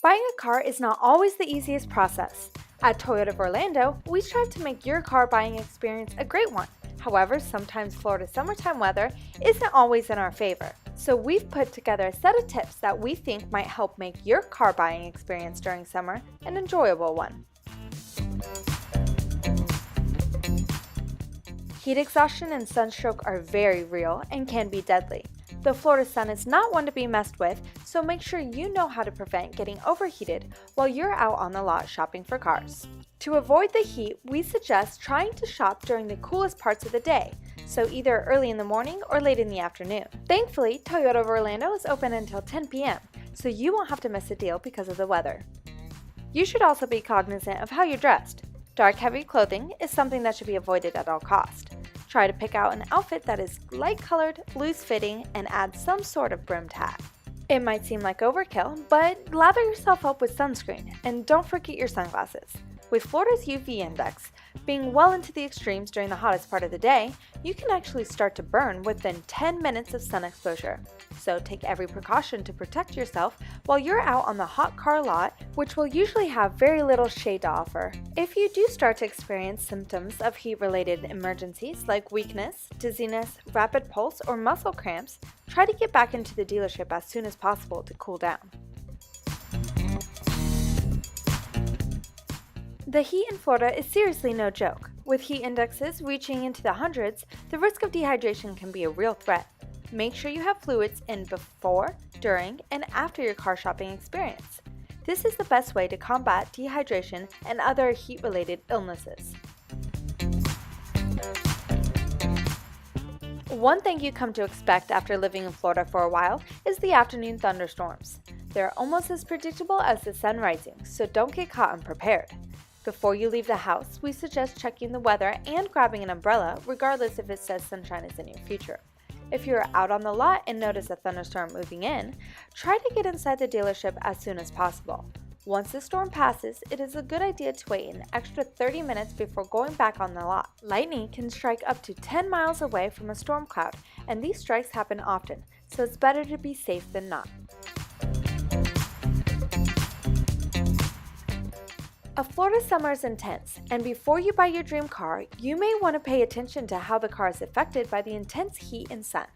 Buying a car is not always the easiest process. At Toyota of Orlando, we strive to make your car buying experience a great one. However, sometimes Florida's summertime weather isn't always in our favor. So we've put together a set of tips that we think might help make your car buying experience during summer an enjoyable one. Heat exhaustion and sunstroke are very real and can be deadly. The Florida sun is not one to be messed with, so make sure you know how to prevent getting overheated while you're out on the lot shopping for cars. To avoid the heat, we suggest trying to shop during the coolest parts of the day, so either early in the morning or late in the afternoon. Thankfully, Toyota of Orlando is open until 10 p.m., so you won't have to miss a deal because of the weather. You should also be cognizant of how you're dressed. Dark, heavy clothing is something that should be avoided at all costs. Try to pick out an outfit that is light-colored, loose-fitting, and adds some sort of brim tag. It might seem like overkill, but lather yourself up with sunscreen, and don't forget your sunglasses. With Florida's UV index being well into the extremes during the hottest part of the day, you can actually start to burn within 10 minutes of sun exposure. So take every precaution to protect yourself while you're out on the hot car lot, which will usually have very little shade to offer. If you do start to experience symptoms of heat-related emergencies like weakness, dizziness, rapid pulse, or muscle cramps, try to get back into the dealership as soon as possible to cool down. The heat in Florida is seriously no joke. With heat indexes reaching into the hundreds, the risk of dehydration can be a real threat. Make sure you have fluids in before, during, and after your car shopping experience. This is the best way to combat dehydration and other heat-related illnesses. One thing you come to expect after living in Florida for a while is the afternoon thunderstorms. They're almost as predictable as the sun rising, so don't get caught unprepared. Before you leave the house, we suggest checking the weather and grabbing an umbrella, regardless if it says sunshine is in your future. If you're out on the lot and notice a thunderstorm moving in, try to get inside the dealership as soon as possible. Once the storm passes, it is a good idea to wait an extra 30 minutes before going back on the lot. Lightning can strike up to 10 miles away from a storm cloud, and these strikes happen often, so it's better to be safe than not. A Florida summer is intense, and before you buy your dream car, you may want to pay attention to how the car is affected by the intense heat and sun.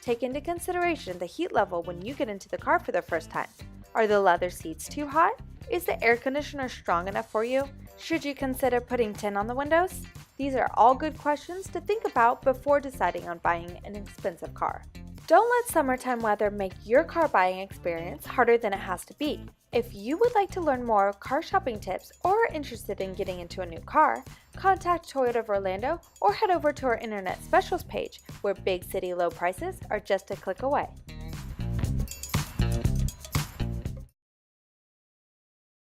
Take into consideration the heat level when you get into the car for the first time. Are the leather seats too hot? Is the air conditioner strong enough for you? Should you consider putting tint on the windows? These are all good questions to think about before deciding on buying an expensive car. Don't let summertime weather make your car buying experience harder than it has to be. If you would like to learn more car shopping tips or are interested in getting into a new car, contact Toyota of Orlando or head over to our internet specials page where big city low prices are just a click away.